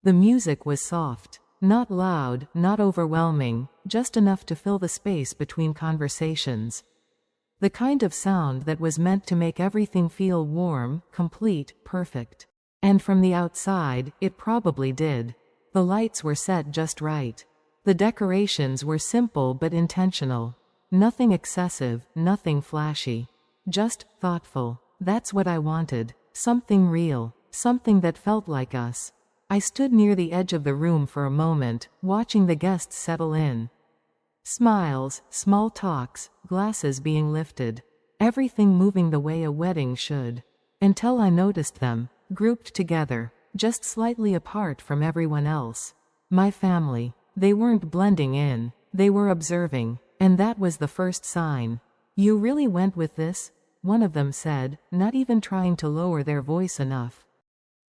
The music was soft. Not loud, not overwhelming, just enough to fill the space between conversations. The kind of sound that was meant to make everything feel warm, complete, perfect. And from the outside, it probably did. The lights were set just right. The decorations were simple but intentional. Nothing excessive, nothing flashy. Just thoughtful. That's what I wanted. Something real. Something that felt like us. I stood near the edge of the room for a moment, watching the guests settle in. Smiles, small talks, glasses being lifted. Everything moving the way a wedding should. Until I noticed them, grouped together, just slightly apart from everyone else. My family. They weren't blending in. They were observing. And that was the first sign. "You really went with this?" one of them said, not even trying to lower their voice enough.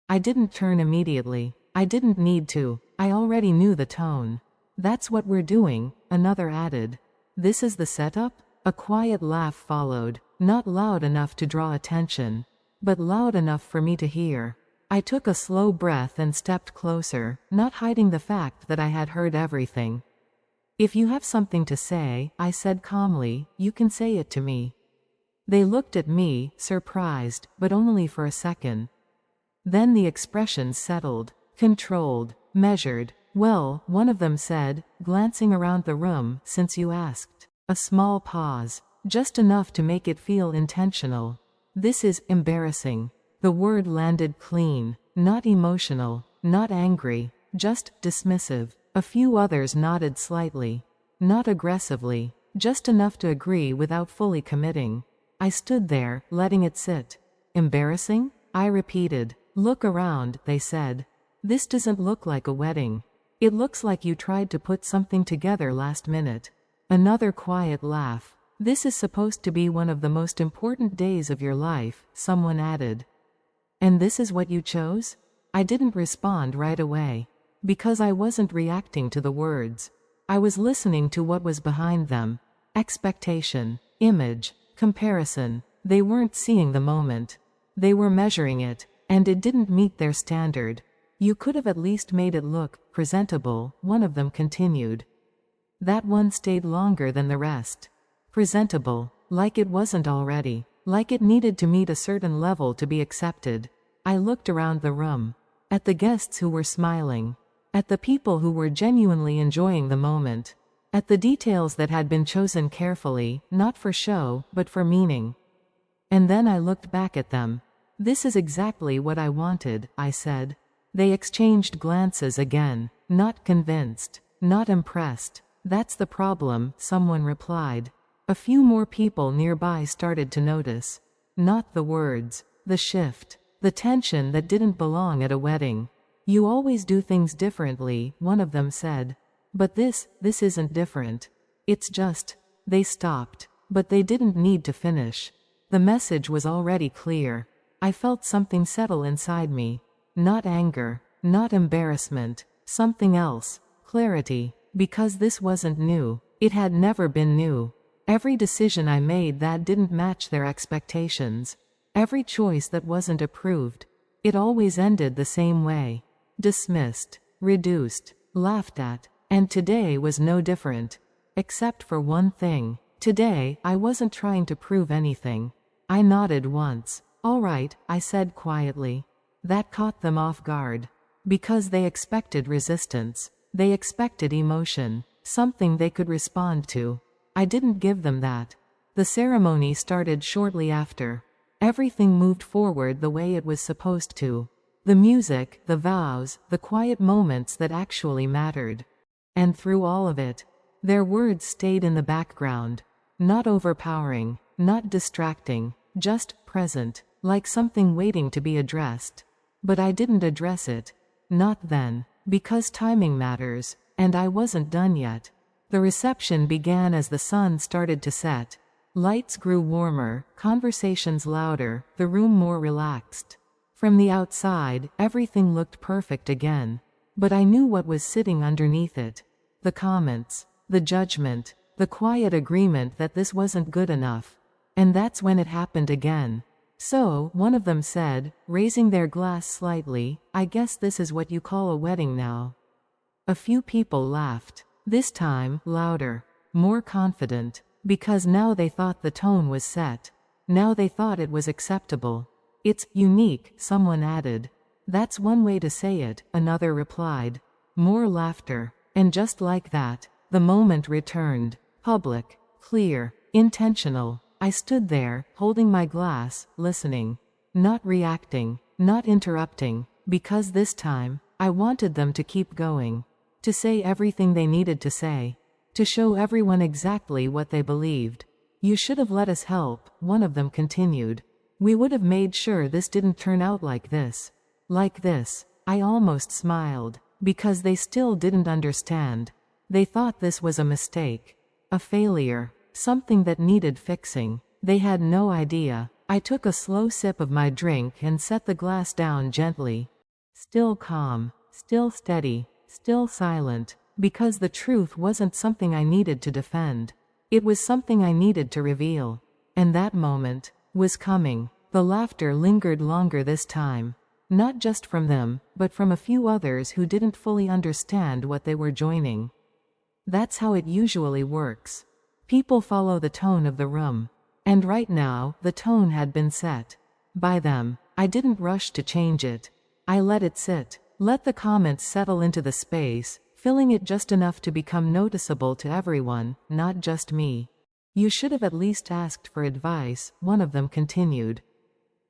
I didn't turn immediately. I didn't need to. I already knew the tone. "That's what we're doing," another added. "This is the setup?" A quiet laugh followed, not loud enough to draw attention, but loud enough for me to hear. I took a slow breath and stepped closer, not hiding the fact that I had heard everything. "If you have something to say," I said calmly, "you can say it to me." They looked at me, surprised, but only for a second. Then the expressions settled, controlled, measured. "Well," one of them said, glancing around the room, "since you asked." A small pause, just enough to make it feel intentional. "This is embarrassing." The word landed clean, not emotional, not angry, just dismissive. A few others nodded slightly. Not aggressively, just enough to agree without fully committing. I stood there, letting it sit. "Embarrassing?" I repeated. "Look around," they said. "This doesn't look like a wedding. It looks like you tried to put something together last minute." Another quiet laugh. "This is supposed to be one of the most important days of your life," someone added. "And this is what you chose?" I didn't respond right away. Because I wasn't reacting to the words. I was listening to what was behind them. Expectation, image, comparison. They weren't seeing the moment. They were measuring it, and it didn't meet their standard. "You could have at least made it look presentable," one of them continued. That one stayed longer than the rest. Presentable, like it wasn't already, like it needed to meet a certain level to be accepted. I looked around the room. At the guests who were smiling. At the people who were genuinely enjoying the moment. At the details that had been chosen carefully, not for show, but for meaning. And then I looked back at them. "This is exactly what I wanted," I said. They exchanged glances again, not convinced, not impressed. "That's the problem," someone replied. A few more people nearby started to notice. Not the words, the shift, the tension that didn't belong at a wedding. "You always do things differently," one of them said. "But this isn't different. It's just..." They stopped, but they didn't need to finish. The message was already clear. I felt something settle inside me. Not anger, not embarrassment, something else. Clarity. Because this wasn't new. It had never been new. Every decision I made that didn't match their expectations. Every choice that wasn't approved. It always ended the same way. Dismissed, reduced, laughed at. And today was no different. Except for one thing. Today, I wasn't trying to prove anything. I nodded once. "All right," I said quietly. That caught them off guard. Because they expected resistance. They expected emotion. Something they could respond to. I didn't give them that. The ceremony started shortly after. Everything moved forward the way it was supposed to. The music, the vows, the quiet moments that actually mattered. And through all of it, their words stayed in the background. Not overpowering, not distracting, just present, like something waiting to be addressed. But I didn't address it. Not then. Because timing matters, and I wasn't done yet. The reception began as the sun started to set. Lights grew warmer, conversations louder, the room more relaxed. From the outside, everything looked perfect again. But I knew what was sitting underneath it. The comments, the judgment, the quiet agreement that this wasn't good enough. And that's when it happened again. So, one of them said, raising their glass slightly, I guess this is what you call a wedding now. A few people laughed. This time, louder. More confident. Because now they thought the tone was set. Now they thought it was acceptable. It's unique, someone added. That's one way to say it, another replied. More laughter. And just like that, the moment returned. Public. Clear. Intentional. I stood there, holding my glass, listening. Not reacting. Not interrupting. Because this time, I wanted them to keep going. To say everything they needed to say. To show everyone exactly what they believed. You should have let us help, one of them continued. We would have made sure this didn't turn out like this. Like this. I almost smiled. Because they still didn't understand. They thought this was a mistake. A failure. Something that needed fixing. They had no idea. I took a slow sip of my drink and set the glass down gently. Still calm. Still steady. Still silent. Because the truth wasn't something I needed to defend. It was something I needed to reveal. And that moment was coming. The laughter lingered longer this time. Not just from them, but from a few others who didn't fully understand what they were joining. That's how it usually works. People follow the tone of the room. And right now, the tone had been set. By them. I didn't rush to change it. I let it sit. Let the comments settle into the space, filling it just enough to become noticeable to everyone, not just me. You should have at least asked for advice, one of them continued.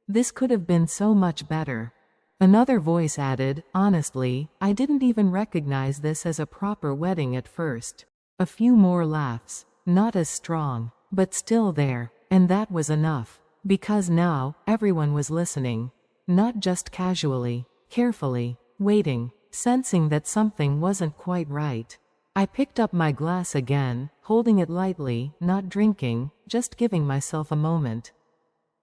This could have been so much better. Another voice added, honestly, I didn't even recognize this as a proper wedding at first. A few more laughs. Not as strong, but still there, and that was enough. Because now, everyone was listening. Not just casually, carefully, waiting, sensing that something wasn't quite right. I picked up my glass again, holding it lightly, not drinking, just giving myself a moment.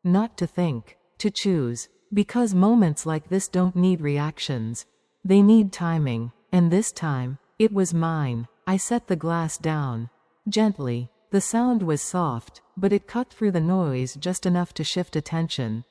Not to think, to choose. Because moments like this don't need reactions. They need timing, and this time, it was mine. I set the glass down. Gently. The sound was soft, but it cut through the noise just enough to shift attention.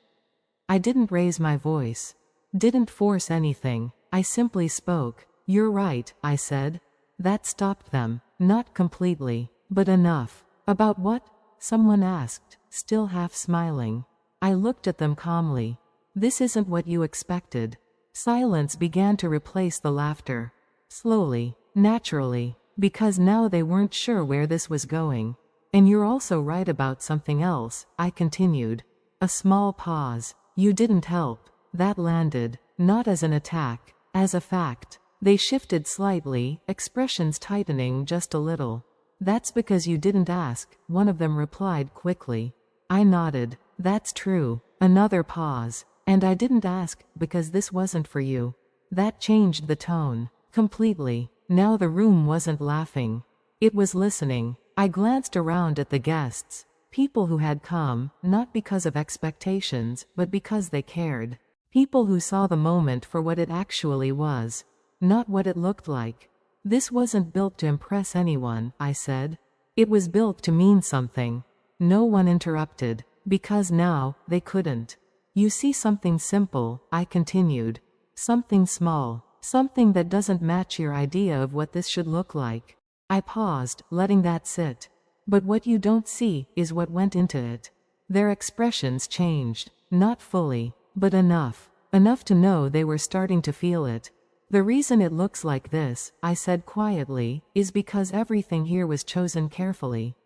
I didn't raise my voice. Didn't force anything. I simply spoke. You're right, I said. That stopped them. Not completely, but enough. About what? Someone asked, still half smiling. I looked at them calmly. This isn't what you expected. Silence began to replace the laughter. Slowly, naturally, because now they weren't sure where this was going. And you're also right about something else, I continued. A small pause. You didn't help. That landed, not as an attack, as a fact. They shifted slightly, expressions tightening just a little. That's because you didn't ask, one of them replied quickly. I nodded. That's true. Another pause. And I didn't ask, because this wasn't for you. That changed the tone. Completely. Now the room wasn't laughing. It was listening. I glanced around at the guests. People who had come, not because of expectations, but because they cared. People who saw the moment for what it actually was. Not what it looked like. This wasn't built to impress anyone, I said. It was built to mean something. No one interrupted. Because now, they couldn't. You see something simple, I continued. Something small. Something that doesn't match your idea of what this should look like. I paused, letting that sit. But what you don't see is what went into it. Their expressions changed. Not fully, but enough. Enough to know they were starting to feel it. The reason it looks like this, I said quietly, is because everything here was chosen carefully.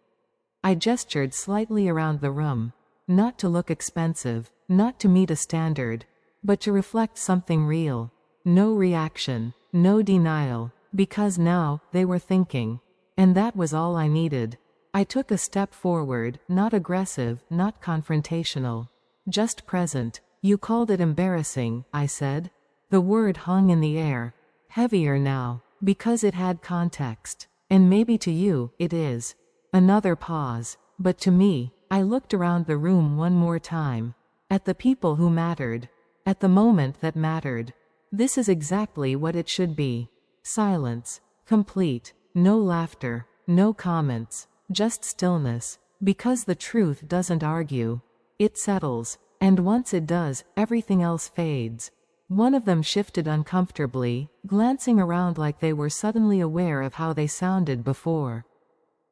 I gestured slightly around the room. Not to look expensive. Not to meet a standard, but to reflect something real. No reaction, no denial, because now, they were thinking. And that was all I needed. I took a step forward, not aggressive, not confrontational. Just present. You called it embarrassing, I said. The word hung in the air. Heavier now, because it had context. And maybe to you, it is. Another pause. But to me, I looked around the room one more time. At the people who mattered. At the moment that mattered. This is exactly what it should be. Silence. Complete. No laughter. No comments. Just stillness. Because the truth doesn't argue. It settles. And once it does, everything else fades. One of them shifted uncomfortably, glancing around like they were suddenly aware of how they sounded before.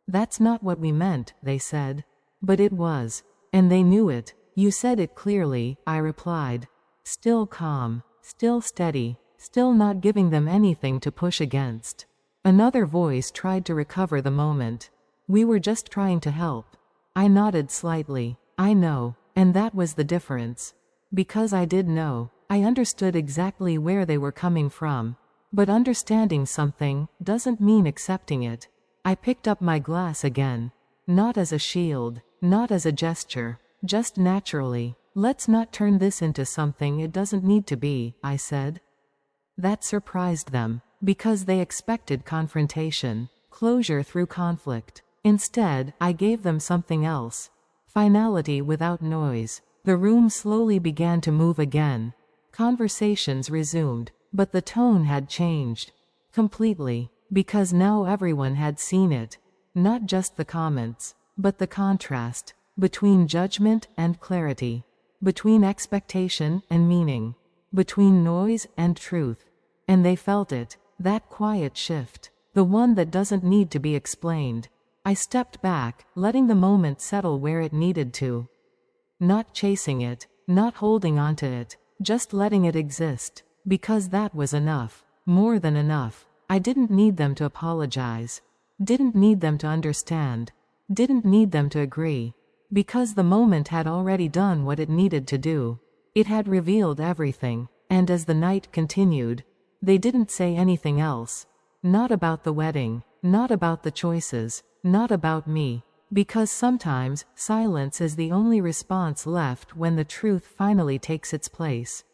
"That's not what we meant," they said. But it was. And they knew it. "You said it clearly," I replied. Still calm, still steady, still not giving them anything to push against. Another voice tried to recover the moment. "We were just trying to help." I nodded slightly. "I know. And that was the difference." Because I did know. I understood exactly where they were coming from. But understanding something doesn't mean accepting it. I picked up my glass again. Not as a shield, not as a gesture, just naturally. "Let's not turn this into something it doesn't need to be," I said. That surprised them, because they expected confrontation, closure through conflict. Instead, I gave them something else. Finality without noise. The room slowly began to move again. Conversations resumed, but the tone had changed. Completely. Because now everyone had seen it. Not just the comments, but the contrast. Between judgment and clarity. Between expectation and meaning. Between noise and truth. And they felt it. That quiet shift. The one that doesn't need to be explained. I stepped back, letting the moment settle where it needed to. Not chasing it, not holding onto it, just letting it exist. Because that was enough. More than enough. I didn't need them to apologize. Didn't need them to understand. Didn't need them to agree. Because the moment had already done what it needed to do. It had revealed everything. And as the night continued, they didn't say anything else. Not about the wedding. Not about the choices. Not about me. Because sometimes, silence is the only response left when the truth finally takes its place.